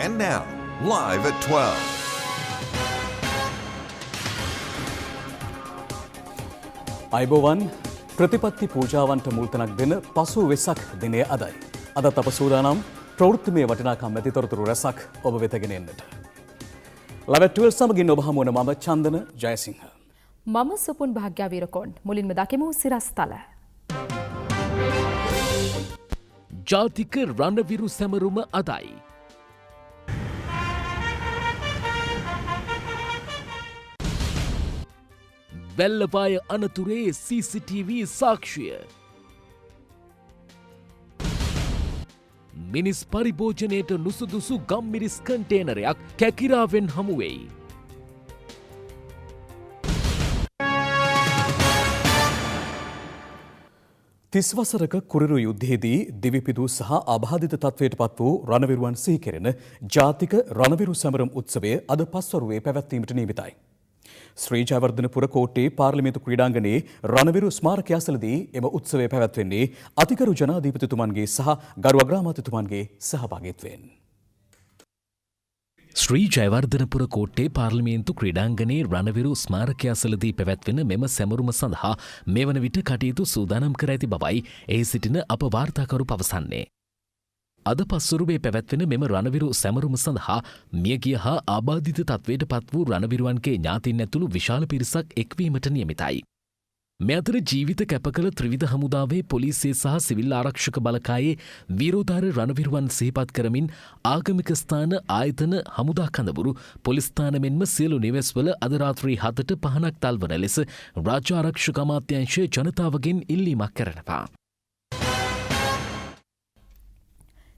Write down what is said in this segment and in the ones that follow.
And now, live at 12. අයිබෝවන් ප්‍රතිපත්ති පූජාවන්ට මුල්තනක් දෙන පසු වෙසක් දිනය අදයි. අදත් අප සූදානම් ප්‍රවෘත්තිමය වටිනාකම් ඇති තොරතුරු රැසක් ඔබ වෙතගෙන එන්නට. ලයිව් at 12 සමගින් ඔබ හමු වන මම චන්දන ජයසිංහ. මම සුපුන් භාග්‍ය වීරකෝන්. මුලින්ම දකිමු සිරස්තල. ජාතික රණවිරු සැමරුම අදයි. වැල්ලවාය අනතුරේ CCTV සාක්ෂිය. මිනිස් පරිභෝජනයට නුසුදුසු ගම්මිරිස් කන්ටේනරයක් කැකිරාවෙන් හමුවෙයි. තිස්වසරක කුරිරු යුද්ධයේදී දිවිපිදූ සහ අබාධිත තත්වයට පත් වූ රණවිරුවන් සිහි කෙරෙන ජාතික රණවිරු සැමරුම් උත්සවය අද පස්වරුවේ පැවැත්වීමට නියමිතයි. ශ්‍රී ජයවර්ධනපුර කෝට්ටේ පාර්ලිමේන්තු ක්‍රීඩාංගණයේ රණවිරු ස්මාරක අසලදී එම උත්සවය පැවැත්වෙන්නේ අතිගරු ජනාධිපතිතුමන්ගේ සහ ගරු අග්‍රාමාත්‍යතුමන්ගේ සහභාගීත්වයෙන්. ශ්‍රී ජයවර්ධනපුර කෝට්ටේ පාර්ලිමේන්තු ක්‍රීඩාංගණයේ රණවිරු ස්මාරකය අසලදී පැවැත්වෙන මෙම සැමරුම සඳහා මෙවන විට කටයුතු සූදානම් කර ඇති බවයි එහි සිටින අප වාර්තාකරු පවසන්නේ. අද පස්වරුවේ පැවැත්වෙන මෙම රණවිරු සැමරුම සඳහා මියගිය හා ආබාධිත තත්වයට පත් වූ රණවිරුවන්ගේ ඥාතීන් ඇතුළු විශාල පිරිසක් එක්වීමට නියමිතයි. මේ අතර ජීවිත කැප කළ ත්‍රිවිධ හමුදාවේ පොලිසිය සහ සිවිල් ආරක්ෂක බලකායේ වීරෝදාර රණවිරුවන් සිහිපත් කරමින් ආගමික ස්ථාන ආයතන හමුදා කඳවුරු පොලිස් ස්ථාන මෙන්ම සියලු නිවෙස්වල අද රාත්‍රී 7ට පහනක් තල්වන ලෙස රාජ්‍ය ආරක්ෂක අමාත්‍යාංශය ජනතාවගෙන් ඉල්ලීමක් කරනවා.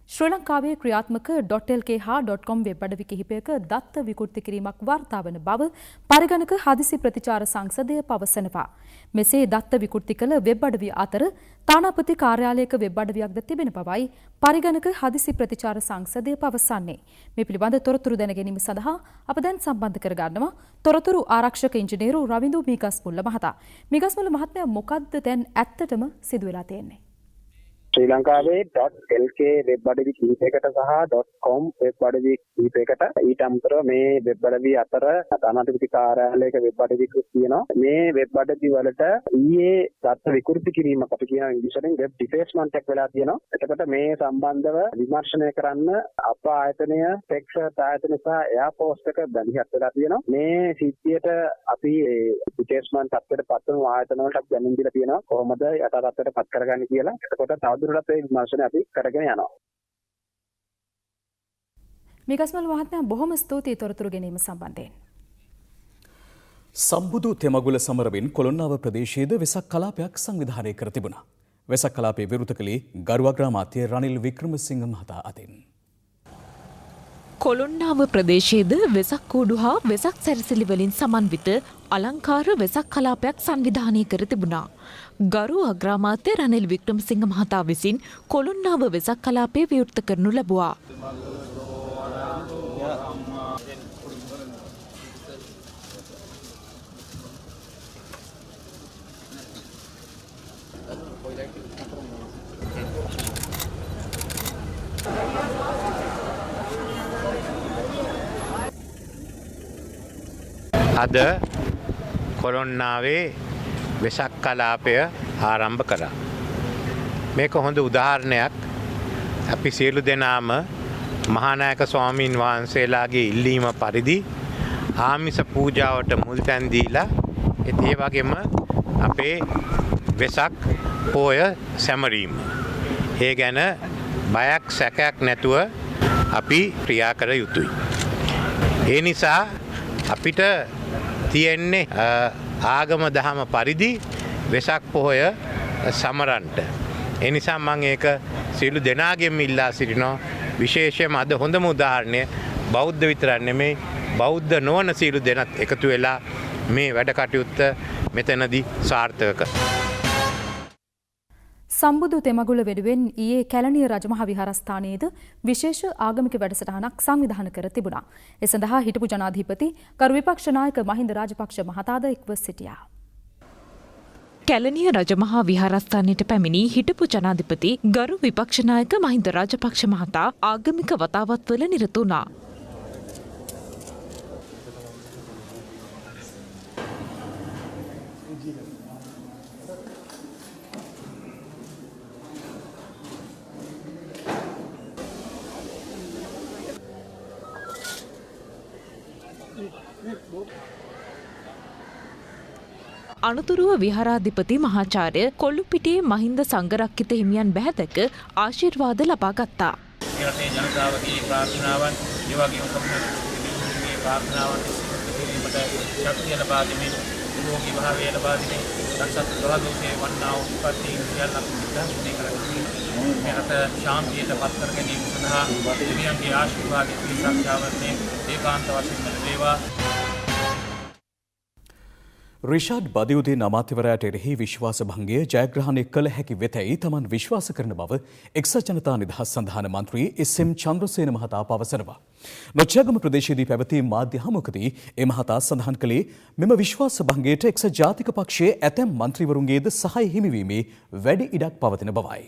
ශ්‍රී ලංකාවේ ක්‍රියාත්මක .lk හා .com වෙබ් අඩවි කිහිපයක දත්ත විකෘති කිරීමක් වාර්තා වන බව පරිගණක හදිසි ප්‍රතිචාර සංසදය පවසනවා. මෙසේ දත්ත විකෘති කළ වෙබ් අඩවිය අතර තානාපති කාර්යාලයක වෙබ් අඩවියක්ද තිබෙන බවයි පරිගණක හදිසි ප්‍රතිචාර සංසදය පවසන්නේ. මේ පිළිබඳ තොරතුරු දැන ගැනීම සඳහා අප දැන් සම්බන්ධ කර ගන්නවා තොරතුරු ආරක්ෂක ඉංජිනේරු රවින්දු මීගස්මුල්ල මහතා. මීගස්මුල්ල මහත්මයා මොකද්ද දැන් ඇත්තටම සිදු වෙලා තියෙන්නේ? ශ්‍රී ලංකාවේ .lk වෙබ් අඩවි කිහිපයකට සහ .com වෙබ් අඩවි කිහිපයකට ඊට අමතරව මේ වෙබ් අඩවි අතර තානාපති කාර්යාලයක වෙබ් අඩවිකුත් තියෙනවා. මේ වෙබ් අඩවි වලට ඊයේ දත්ත විකෘති කිරීමක් අපි කියන ඉංග්‍රීසියෙන් වෙබ් ඩිෆේස්මන්ට් එකක් වෙලා තියෙනවා. එතකොට මේ සම්බන්ධව විමර්ශනය කරන්න අප ආයතනය ටෙක්ස්ට් ආයතන සහ එයාපෝස්ට් එක බැඳිහත් වෙලා තියෙනවා. මේ සිද්ධියට අපි ඩිෆේස්මන්ට් තත්ත්වයට පත් වුණු ආයතන වලට අපි දැනුම් දීලා තියෙනවා. කොහොමද යථා තත්ත්වයට පත් කරගන්නේ කියලා. එතකොට තවදුරටත් ඒ විමර්ශනය අපි කරගෙන යනවා. මිගස්මල් මහත්මයා බොහොම ස්තුතියි තොරතුරු ගැනීම සම්බන්ධයෙන්. සම්බුදු තෙමගුල සමරමින් කොළොන්නාව ප්‍රදේශයේද වෙසක් කලාපයක් සංවිධානය කර තිබුණා. වෙසක් කලාපයේ විවෘත කළේ ගරු අග්‍රාමාත්‍ය රනිල් වික්‍රමසිංහ මහතා අතින්. කොළොන්නාව ප්‍රදේශයේද වෙසක් කූඩු හා වෙසක් සැරසිලි වලින් සමන්විත අලංකාර වෙසක් කලාපයක් සංවිධානය කර තිබුණා. ගරු අග්‍රාමාත්‍ය රනිල් වික්‍රමසිංහ මහතා විසින් කොළොන්නාව වෙසක් කලාපය විවෘත කරනු ලැබුවා. අද කොළොන්නාවේ වෙසක් කලාපය ආරම්භ කරා. මේක හොඳ උදාහරණයක්. අපි සියලු දෙනාම මහානායක ස්වාමීන් වහන්සේලාගේ ඉල්ලීම පරිදි ආමිස පූජාවට මුල් තැන් දීලා ඒ වගේම අපේ වෙසක් පෝය සැමරීම. ඒ ගැන බයක් සැකයක් නැතුව අපි ක්‍රියා කර යුතුයි. ඒ නිසා අපිට තියෙන්නේ ආගම දහම පරිදි වෙසක් පොහොය සමරන්ට. ඒ නිසා මම ඒක සියලු දෙනාගෙන් ඉල්ලා සිටිනවා. විශේෂයෙන්ම අද හොඳම උදාහරණය බෞද්ධ විතරක් නෙමෙයි බෞද්ධ නොවන සියලු දෙනාත් එකතු වෙලා මේ වැඩ කටයුත්ත මෙතනදී සාර්ථක. සම්බුදු තෙමගුල වෙනුවෙන් ඊයේ කැලණිය රජමහා විහාරස්ථානයේද විශේෂ ආගමික වැඩසටහනක් සංවිධානය කර තිබුණා. ඒ සඳහා හිටපු ජනාධිපති කරු විපක්ෂ නායක මහින්ද රාජපක්ෂ මහතාද එක්ව සිටියා. කැලණිය රජමහා විහාරස්ථානයට පැමිණි හිටපු ජනාධිපති ගරු විපක්ෂ නායක මහින්ද රාජපක්ෂ මහතා ආගමික වතාවත්වල නිරත වුණා. අනතුරුව විහාරාධිපති මහාචාර්ය කොල්ලුපිටියේ මහින්ද සංඝරක්කිත හිමියන් බැහැදක ආශිර්වාද ලබා ගත්තා. මේ රටේ ජනතාවගේ ප්‍රාර්ථනාවන්, ඒ වගේම කම්පියුටර්ගේ ප්‍රාර්ථනාවන් ඉදිරියට ශක්තිය ලබා දෙමින් නිරෝගී භාවය ලබා දෙමින් රක්ෂත් දොරදෝෂේ වන්නා වූ උපත්ති සියල්ලක් සිද්ධ කරගන්න. මේ රට ශාන්තියට පත් කර ගැනීම සඳහා දෙවියන්ගේ ආශිර්වාදයෙන් පිළිසක්ෂාවන්නේ ඒකාන්ත වශයෙන් ලැබේවා. රිෂාඩ් බදියුදීන් අමාත්‍යවරයාට එරෙහි විශ්වාස භංගය ජයග්‍රහණය කළ හැකි වෙතැයි තමන් විශ්වාස කරන බව එක්සත් ජනතා නිදහස් සන්ධාන මන්ත්‍රී එස්.එම්. චන්ද්‍රසේන මහතා පවසනවා. නොච්චගම ප්‍රදේශයේදී පැවති මාධ්‍ය හමුවකදී ඒ මහතා සඳහන් කළේ මෙම විශ්වාස භංගයට එක්සත් ජාතික පක්ෂයේ ඇතැම් මන්ත්‍රීවරුන්ගේද සහාය හිමිවීමේ වැඩි ඉඩක් පවතින බවයි.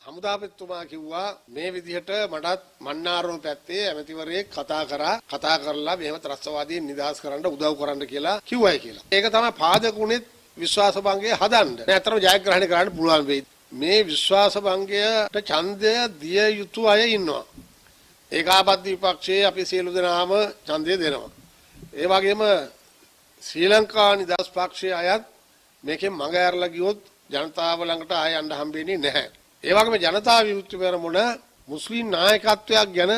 හමුදාපතිතුමා කිව්වා මේ විදිහට මටත් මන්නාරෝ පැත්තේ ඇමතිවරයෙක් කතා කරලා මෙහෙම ත්‍රස්තවාදීන් නිදහස් කරන්න උදව් කරන්න කියලා කිව්වයි කියලා. ඒක තමයි පාදකුණෙත් විශ්වාස භංගය හදන්න. නැත්නම් ජයග්‍රහණය කරන්න පුළුවන් වෙයි. මේ විශ්වාස භංගයට ඡන්දය දිය යුතු අය ඉන්නවා. ඒකාබද්ධ විපක්ෂයේ අපි සියලු දෙනාම ඡන්දය දෙනවා. ඒ වගේම ශ්‍රී ලංකා නිදහස් පක්ෂයේ අයත් මේකෙන් මඟ ඇරලා ගියොත් ජනතාව ළඟට ආය යන්න හම්බෙන්නේ නැහැ. ඒ වගේම ජනතා විමුක්ති පෙරමුණ මුස්ලිම් නායකත්වයක් ගැන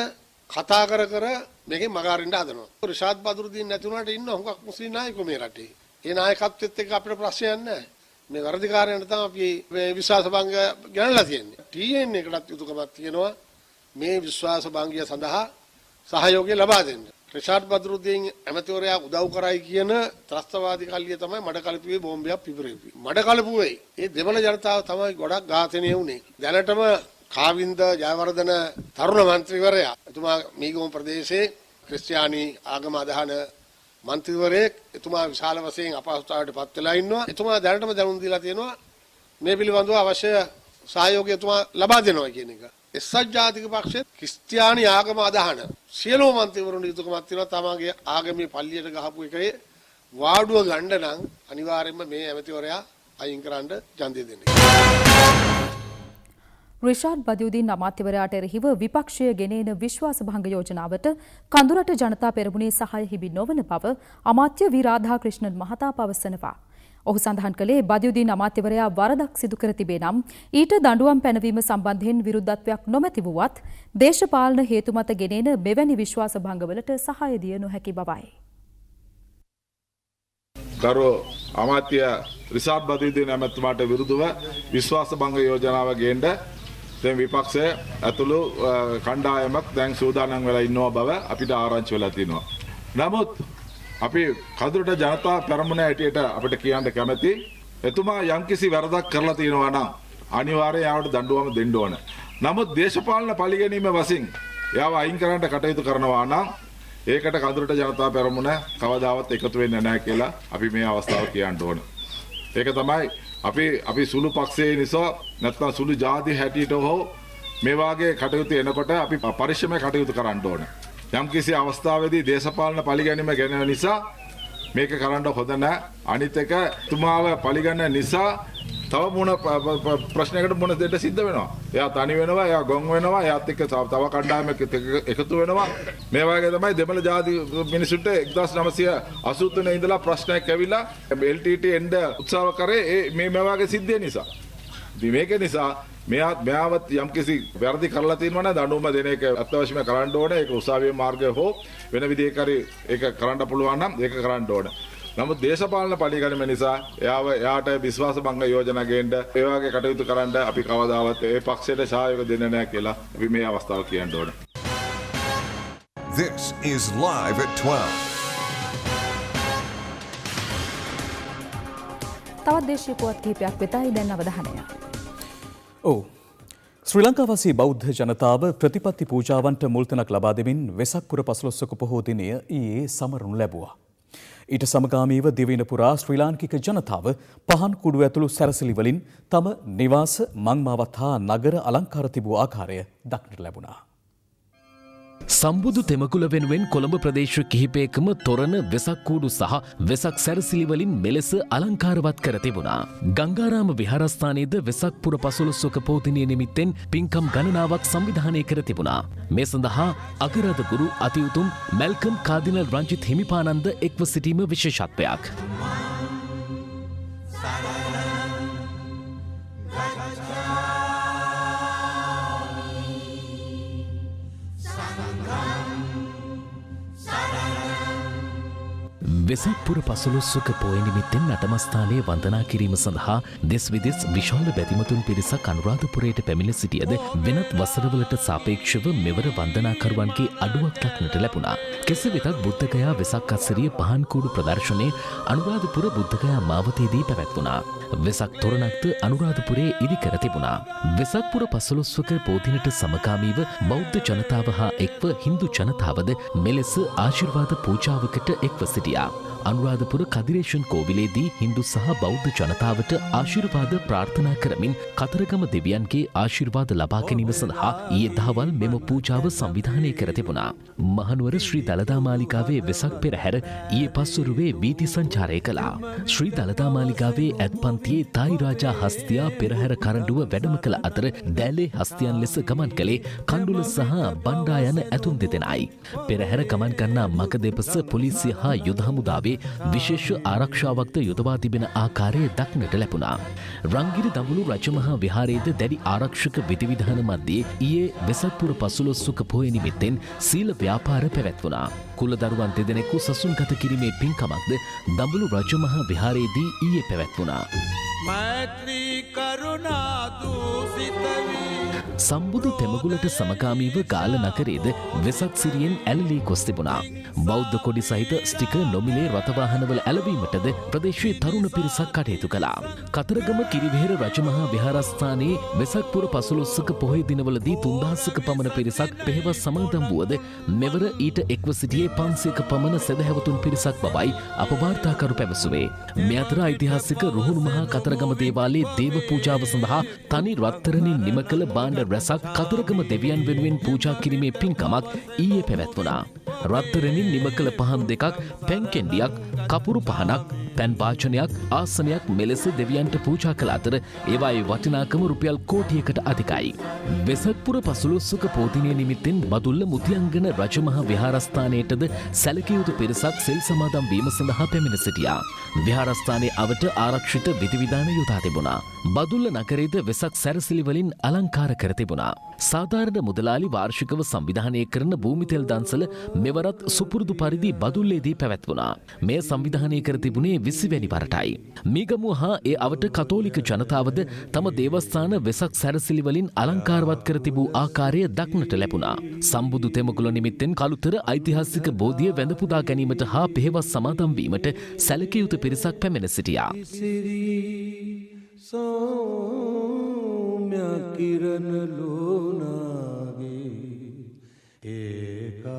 කතා කර මේකෙන් මග අරින්න හදනවා. රිෂාඩ් බදුරුදීන් නැති වුණාට ඉන්න හුඟක් මුස්ලිම් නායකයෝ මේ රටේ. ඒ නායකත්වෙත් එක්ක අපිට ප්‍රශ්නයක් නැහැ. මේ වරදිකාරයන්ට තමයි අපි මේ විශ්වාස භංග ගණනලා තියෙන්නේ. TN එකටත් යුතුයකමක් තියෙනවා මේ විශ්වාස භංගය සඳහා සහයෝගය ලබා දෙන්න. රිෂාඩ් බදුරුදීන් ඇමතිවරයා උදව් කරයි කියන ත්‍රස්තවාදී කල්ලිය තමයි මඩකලපුවේ බෝම්බයක් පිපිරෙව්වේ. මඩකලපුවේ ඒ දෙමළ ජනතාව තමයි ගොඩක් ඝාතනය වුණේ. දැනටම කාවින්ද ජයවර්ධන තරුණ මන්ත්‍රීවරයා එතුමා මීගම ප්‍රදේශයේ ක්‍රිස්තියානි ආගම අදහන මන්ත්‍රීවරයෙක් එතුමා විශාල වශයෙන් අපහසුතාවයට පත් වෙලා ඉන්නවා. එතුමා දැනටම දැනුම් දීලා තියෙනවා මේ පිළිබඳව අවශ්‍ය සහයෝගය එතුමා ලබා දෙනවා කියන එක. එක්සත් ජාතික පක්ෂයේ ක්‍රිස්තියානි ආගම අදහන සියලුම මන්ත්‍රීවරුන් යුතුයකමක් තියෙනවා තමගේ ආගමේ පල්ලියට ගහපු එකේ වාඩුව ගන්න නම් අනිවාර්යයෙන්ම මේ ඇමතිවරයා අයින් කරන්න ඡන්දය දෙන්න. රිෂාඩ් බදියුදීන් අමාත්‍යවරයාට එරෙහිව විපක්ෂය ගෙනෙන විශ්වාස භංග යෝජනාවට කඳුරට ජනතා පෙරමුණේ සහාය හිමි නොවන බව අමාත්‍ය වී රාධාක්‍රිෂ්ණන් මහතා පවසනවා. ඔහු සඳහන් කළේ බදියුදීන් අමාත්‍යවරයා වරදක් සිදු කර තිබේ නම් ඊට දඬුවම් පැනවීම සම්බන්ධයෙන් විරුද්ධත්වයක් නොමැති වුවත් දේශපාලන හේතු මත ගෙනෙන මෙවැනි විශ්වාස භංගවලට සහාය දිය නොහැකි බවයි. ගරු අමාත්‍ය රිෂාඩ් බදියුදීන් ඇමතුමාට විරුද්ධව විශ්වාස භංග යෝජනාව ගේන්න දැන් විපක්ෂය ඇතුළු කණ්ඩායමක් දැන් සූදානම් වෙලා ඉන්නවා බව අපිට ආරංචි වෙලා තියෙනවා. නමුත් අපි කඳුරට ජනතා පෙරමුණ ඇටියට අපිට කියන්න කැමති එතුමා යම්කිසි වැරදක් කරලා තියෙනවා නම් අනිවාර්යයෙන් යාවට දඬුවම දෙන්න ඕන. නමුත් දේශපාලන පරිගැනීම වශයෙන් යාව අයින් කරන්න කටයුතු කරනවා නම් ඒකට කඳුරට ජනතා පෙරමුණ කවදාවත් එකතු වෙන්නේ නැහැ කියලා අපි මේ අවස්ථාව කියන්න ඕන. ඒක තමයි අපි සුළු පක්ෂයේ නිසා නැත්නම් සුළු ජාති හැටියට හෝ මේ වාගේ කටයුතු එනකොට අපි පරිශ්‍රමයේ කටයුතු කරන්න ඕන. යම්කිසි අවස්ථාවේදී දේශපාලන පරිගැනීම ගැන නිසා මේක කරන්න හොඳ නැහැ. අනිත් එක තුමාව පරිගන්න නිසා තව මොන ප්‍රශ්නයකට මොන දෙයක් සිද්ධ වෙනවා. එයා තනි වෙනවා, එයා ගොන් වෙනවා, එයාත් එක්ක තව කණ්ඩායමක් එකතු වෙනවා. මේ වගේ තමයි දෙමළ ජාති මිනිසුන්ට 1983 ඉඳලා ප්‍රශ්නයක් ඇවිල්ලා LTT එන්න උත්සාහ කරේ මේ වගේ සිද්ධිය නිසා. මේක නිසා මෙයාවත් යම්කිසි වැරදි කරලා තියෙනවා නම් දඬුවම දෙන එක අත්‍යවශ්‍යම කරන්න ඕනේ. ඒක උසාවියේ මාර්ගය හෝ වෙන විදිහක හරි ඒක කරන්න පුළුවන් නම් ඒක කරන්න ඕනේ. නමුත් දේශපාලන පරිගණන නිසා එයාට විශ්වාස භංග යෝජනා ගේන්න ඒ වගේ කටයුතු කරන්න අපි කවදාවත් ඒ පක්ෂයට සහයෝගය දෙන්නේ නැහැ කියලා අපි මේ අවස්ථාව කියන්න ඕනේ. This is Live at 12. තවත් දේශීය පුවත් කිහිපයක් වෙතයි දැන් අවධානය. ශ්‍රී ලංකාවාසී බෞද්ධ ජනතාව ප්‍රතිපත්ති පූජාවන්ට මුල්තැනක් ලබා දෙමින් වෙසක් පුර පසළොස්වක පොහෝ දිනය ඊයේ සමරනු ලැබුවා. ඊට සමගාමීව දිවයින පුරා ශ්‍රී ලාංකික ජනතාව පහන් කුඩු ඇතුළු සැරසිලි වලින් තම නිවාස මංමාවත් හා නගර අලංකාර තිබූ ආකාරය දක්නට ලැබුණා. සම්බුදු තෙමකුල වෙනුවෙන් කොළඹ ප්‍රදේශ කිහිපයකම තොරණ වෙසක් කූඩු සහ වෙසක් සැරසිලිවලින් මෙලෙස අලංකාරවත් කර තිබුණා. ගංගාරාම විහාරස්ථානයේද වෙසක් පුර පසළොස්වක පෝතිනිය නිමිත්තෙන් පින්කම් ගණනාවක් සංවිධානය කර තිබුණා. මේ සඳහා අගරාධ ගුරු අතිඋතුම් මැල්කම් කාදිනල් රංජිත් හිමිපාණන්ද එක්ව සිටීම විශේෂත්වයක්. වෙසක් පුර පසළොස්වක පෝය නිමිත්තෙන් නටමස්ථානයේ වන්දනා කිරීම සඳහා දෙස් විදෙස් විශාල බැතිමතුන් පිරිසක් අනුරාධපුරයට පැමිණ සිටියද වෙනත් වසරවලට සාපේක්ෂව මෙවර වන්දනාකරුවන්ගේ අඩුවක් දක්නට ලැබුණා. කෙසේ වෙතත් බුද්ධගයා වෙසක් අත්සරිය පහන් කූඩු ප්‍රදර්ශනයේ අනුරාධපුර බුද්ධගයා මාවතේදී පැවැත්වුණා. වෙසක් තොරණක්ද අනුරාධපුරයේ ඉදිකර තිබුණා. වෙසක් පුර පසළොස්වක පෝතිනට සමගාමීව බෞද්ධ ජනතාව හා එක්ව හින්දු ජනතාවද මෙලෙස ආශිර්වාද පූජාවකට එක්ව සිටියා. අනුරාධපුර කදිරේෂන් කෝවිලේදී හින්දු සහ බෞද්ධ ජනතාවට ආශිර්වාද ප්‍රාර්ථනා කරමින් කතරගම දෙවියන්ගේ ආශිර්වාද ලබා ගැනීම සඳහා ඊයේ දහවල් මෙම පූජාව සංවිධානය කර තිබුණා. මහනුවර ශ්‍රී දළදා මාලිගාවේ වෙසක් පෙරහැර ඊයේ පස්වරුවේ වීථි සංචාරය කළා. ශ්‍රී දළදා මාලිගාවේ ඇත්පන්තියේ තායි රාජා හස්තියා පෙරහැර කරඬුව වැඩම කළ අතර දැලේ හස්තියන් ලෙස ගමන් කළේ කණ්ඩුල සහ බණ්ඩා යන ඇතුන් දෙදෙනයි. පෙරහැර ගමන් ගන්නා මග දෙපස පොලිසිය හා යුද හමුදාවේ විශේෂ ආරක්ෂාවක්ද යොදවා තිබෙන ආකාරය දක්නට ලැබුණා. රංගිරි දඹුලු රජමහා විහාරයේද දැඩි ආරක්ෂක විධිවිධාන මැද්දේ ඊයේ වෙසක් පුර පසළොස්වක පෝය නිමිත්තෙන් සීල ව්‍යාපාර පැවැත්වුණා. කුලදරුවන් දෙදෙනෙකු සසුන්ගත කිරීමේ පින්කමක්ද දඹුලු රජමහා විහාරයේදී ඊයේ පැවැත්වුණා. මෛත්‍රී කරුණා දූසිතවි සම්බුදු තෙමගුලට සමගාමීව ගාල නගරයේද වෙසක් සිරියෙන් ඇලලී ගොස් තිබුණා. බෞද්ධ කොඩි සහිත ස්ටිකර් නොමිලේ රථවාහනවල ඇලවීමටද ප්‍රදේශයේ තරුණ පිරිසක් කටයුතු කළා. කතරගම කිරිවෙහෙර රජමහා විහාරස්ථානයේ වෙසක් පුර පසළොස්වක පොහොය දිනවලදී 3000ක පමණ පිරිසක් පෙහෙවස් සමාදම් වුවද මෙවර ඊට එක්ව සිටියේ 500ක පමණ සදහැවතුන් පිරිසක් බවයි අප වාර්තාකරු පැවසුවේ. මේ අතර ඓතිහාසික රුහුණු මහා කතරගම දේවාලයේ දේව පූජාව සඳහා තනි රත්තරණින් නිම කළ භාණ්ඩ රැසක් කතරගම දෙවියන් වෙනුවෙන් පූජා කිරීමේ පින්කමක් ඊයේ පැවැත්වුණා. රත්තරණින් නිම කළ පහන් දෙකක්, පැන් කෙණ්ඩියක්, කපුරු පහනක්, පැන් වාචනයක්, ආසනයක් මෙලෙස දෙවියන්ට පූජා කළ අතර ඒවායේ වටිනාකම රුපියල් කෝටියකට අධිකයි. වෙසක් පුර පසළොස්වක පෝතිනිය නිමිත්තෙන් බදුල්ල මුතියංගන රජමහා විහාරස්ථානයටද සැලකිය යුතු පිරිසක් සෙල් සමාදම් වීම සඳහා පැමිණ සිටියා. විහාරස්ථානයේ අවට ආරක්ෂිත විධිවිධාන යොදා තිබුණා. බදුල්ල නගරයේද වෙසක් සැරසිලි වලින් අලංකාර කර තිබුණා. සාධාරණ මුදලාලි වාර්ෂිකව සංවිධානය කරන භූමිතෙල් දන්සල මෙවරත් සුපුරුදු පරිදි බදුල්ලේදී පැවැත්වුණා. මේ සංවිධානය කර තිබුණේ 20 වැනි වරටයි. මීගමුව හා ඒ අවට කතෝලික ජනතාවද තම දේවස්ථාන වෙසක් සැරසිලි වලින් අලංකාරවත් කර තිබූ ආකාරය දක්නට ලැබුණා. සම්බුදු තෙමකුල නිමිත්තෙන් කළුතර ඓතිහාසික බෝධිය වැඳ පුදා ගැනීමට හා පෙහෙවස් සමාදම් වීමට සැලකිය යුතු පිරිසක් පැමිණ සිටියා. සෝම්‍ය කිරණ ලෝනාගේ ඒකාලෝකේ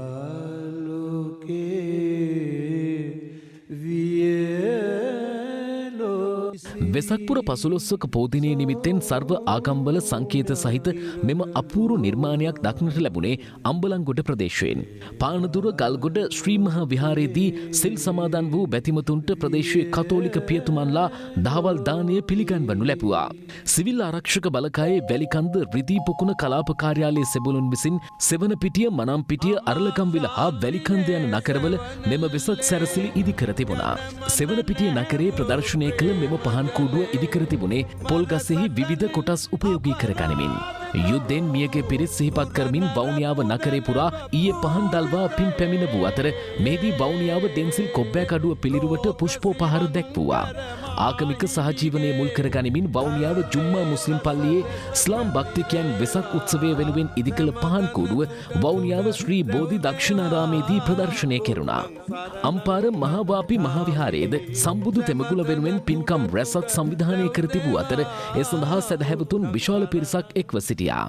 වෙසක් පුර පසළොස්වක පෝදිනය නිමිත්තෙන් සර්ව ආගම්වල සංකේත සහිත මෙම අපූරු නිර්මාණයක් දක්නට ලැබුණේ අම්බලන්ගොඩ ප්‍රදේශයෙන්. පානදුර ගල්ගොඩ ශ්‍රී මහා විහාරයේදී සිල් සමාදන් වූ බැතිමතුන්ට ප්‍රදේශයේ කතෝලික පියතුමන්ලා දහවල් දානය පිළිගන්වනු ලැබුවා. සිවිල් ආරක්ෂක බලකායේ වැලිකන්ද රිදී පොකුණ කලාප කාර්යාලයේ සෙබළුන් විසින් සෙවණපිටිය, මනම්පිටිය, අරලකම්විල හා වැලිකන්ද යන නගරවල මෙම වෙසක් සැරසිලි ඉදිකර තිබුණා. සෙවණපිටිය නගරයේ ප්‍රදර්ශනය කළ මෙම පහන් කූඩුව ඉදිකර තිබුණේ පොල්ගසෙහි විවිධ කොටස් උපයෝගී කර ගනිමින්. යුද්ධෙන් මියගේ පිරිස් සිහිපත් කරමින් වවුනියාව නගරේ පුරා ඊයේ පහන් දල්වා පින් පැමිණ වූ අතර මෙහිදී වවුනියාව දෙන්සිල් කොබ්බෑකඩුව පිළිරුවට පුෂ්පෝපහාර දැක්වුවා. ආගමික සහජීවනයේ මුල් කර ගනිමින් වවුනියාව ජුම්මා මුස්ලිම් පල්ලියේ ඉස්ලාම් භක්තිකයන් වෙසක් උත්සවය වෙනුවෙන් ඉදිකළ පහන් කූඩුව වවුනියාව ශ්‍රී බෝධි දක්ෂිණාරාමේදී ප්‍රදර්ශනය කෙරුණා. අම්පාර මහාවාපි මහාවිහාරයේද සම්බුදු තෙමගුල වෙනුවෙන් පින්කම් රැසක් සංවිධානය කර තිබූ අතර ඒ සඳහා සැදැහැවතුන් විශාල පිරිසක් එක්ව සිටියා.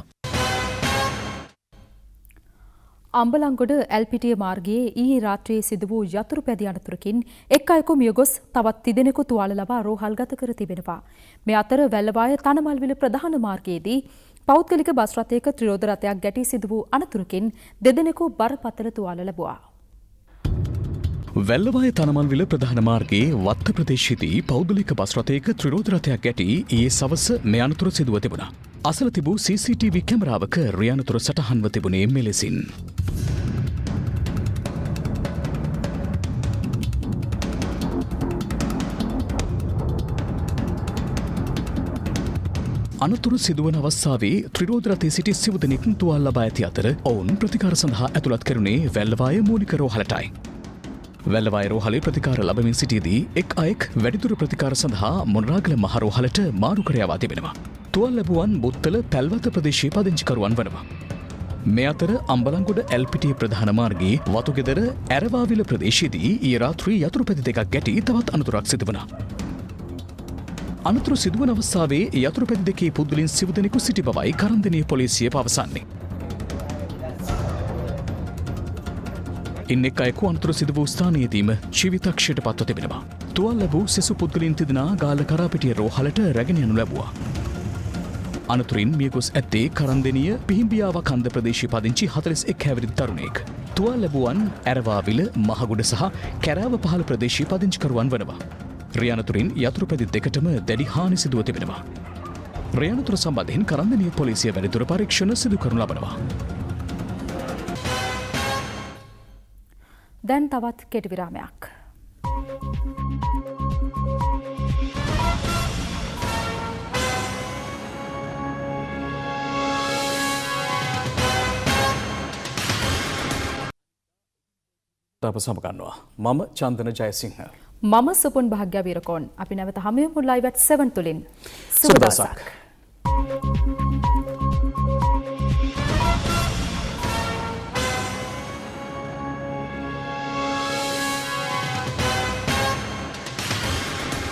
අම්බලන්ගොඩ ඇල්පිටිය මාර්ගයේ ඊයේ රාත්‍රියේ සිදු වූ යතුරු පැදි අනතුරකින් එක් අයෙකු මියගොස් තවත් තිදෙනෙකු තුවාල ලබා රෝහල්ගත කර තිබෙනවා. මේ අතර වැල්ලවාය තනමල්විල ප්‍රධාන මාර්ගයේදී පෞද්ගලික බස් රථයක ත්‍රිරෝද රථයක් ගැටී සිදු වූ අනතුරකින් දෙදෙනෙකු බරපතල තුවාල ලැබුවා. වැල්ලවාය තනමල්විල ප්‍රධාන මාර්ගයේ වත්ත ප්‍රදේශයේදී පෞද්ගලික බස් රථයක ත්‍රිරෝද රථයක් ගැටී ඊයේ සවස මේ අනතුර සිදුව තිබුණා. අසල තිබූ CCTV කැමරාවක රියනතුර සටහන්ව තිබුණේ මෙලෙසින්. අනතුරු සිදුවන අවස්ථාවේ ත්‍රිරෝද රථයේ සිටි සිව් දෙනෙක් තුවාල ලබා ඇති අතර ඔවුන් ප්‍රතිකාර සඳහා ඇතුළත් කරුණේ වැල්ලවාය මූලික රෝහලටයි. වැල්ලවාය රෝහලේ ප්‍රතිකාර ලබමින් සිටියේදී එක් අයෙක් වැඩිදුර ප්‍රතිකාර සඳහා මොනරාගල මහ රෝහලට මාරු කර යවා තිබෙනවා. තුවාල ලැබුවන් බුත්තල පැල්වත ප්‍රදේශයේ පදිංචිකරුවන් වනවා. මේ අතර අම්බලන්ගොඩ ඇල්පිටිය ප්‍රධාන මාර්ගයේ වතුගෙදර ඇරවාවිල ප්‍රදේශයේදී ඊයේ රාත්‍රී යතුරු පැදි දෙකක් ගැටී තවත් අනතුරක් සිදු වුණා. අනතුරු සිදුවන අවස්ථාවේ යතුරු පැදි දෙකේ පුද්ගලයන් සිව් දෙනෙකු සිටි බවයි කරන්දෙනිය පොලිසිය පවසන්නේ. ඉන් එක් අයෙකු අනතුරු සිදු වූ ස්ථානයේදීම ජීවිතක්ෂයට පත්ව තිබෙනවා. තුවාල ලැබූ සෙසු පුද්ගලයන් තිදෙනා ගාල්ල කරාපිටිය රෝහලට රැගෙන යනු ලැබුවා. අනතුරින් මියගොස් ඇත්තේ කරන්දෙනිය පිහිම්බියාව කන්ද ප්‍රදේශයේ පදිංචි 41 හැවිරිදි තරුණයෙක්. තුවාල ලැබුවන් ඇරවාවිල මහගොඩ සහ කැරාව පහළ ප්‍රදේශයේ පදිංචිකරුවන් වනවා. රියනතුරින් යතුරු පැදි දෙකටම දැඩි හානි සිදුව තිබෙනවා. රියනතුර සම්බන්ධයෙන් කරන්දෙනිය පොලිසිය වැඩිදුර පරීක්ෂණ සිදු කරනු ලබනවා. දැන් තවත් කෙටි විරාමයක්. අප සමගන්නවා. මම චන්දන ජයසිංහ. මම සුපුන් භාග්‍ය වීරකෝන්. අපි නැවත හමුවෙමු ලයිව් at 7 තුලින්. සුබ දවසක්.